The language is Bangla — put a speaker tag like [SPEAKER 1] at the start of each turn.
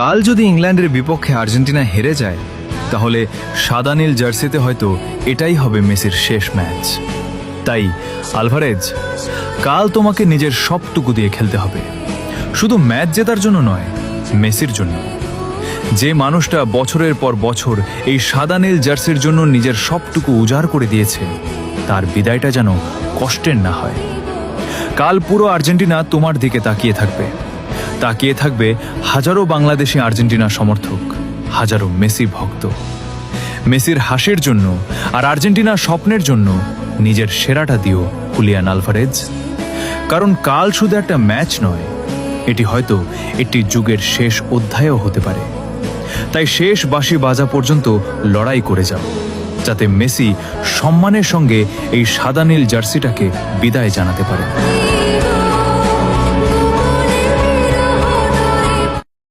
[SPEAKER 1] কাল যদি ইংল্যান্ডের বিপক্ষে আর্জেন্টিনা হেরে যায় তাহলে সাদা নীল জার্সিতে হয়তো এটাই হবে মেসির শেষ ম্যাচ। তাই আলভারেজ, কাল তোমাকে নিজের সবটুকু দিয়ে খেলতে হবে, শুধু ম্যাচ জেতার জন্য নয়, মেসির জন্য। যে মানুষটা বছরের পর বছর এই সাদা নীল জার্সির জন্য নিজের সবটুকু উজাড় করে দিয়েছে, তার বিদায়টা যেন কষ্টের না হয়। কাল পুরো আর্জেন্টিনা তোমার দিকে তাকিয়ে থাকবে হাজারো বাংলাদেশি আর্জেন্টিনা সমর্থক, হাজারো মেসি ভক্ত। মেসির হাসির জন্য আর আর্জেন্টিনার স্বপ্নের জন্য নিজের সেরাটা দিও হুলিয়ান আলভারেজ। কারণ কাল শুধু একটা ম্যাচ নয়, এটি হয়তো একটি যুগের শেষ অধ্যায়ও হতে পারে। তাই শেষ বাঁশি বাজা পর্যন্ত লড়াই করে যাও, যাতে মেসি সম্মানের সঙ্গে এই সাদা নীল জার্সিটাকে বিদায় জানাতে পারে।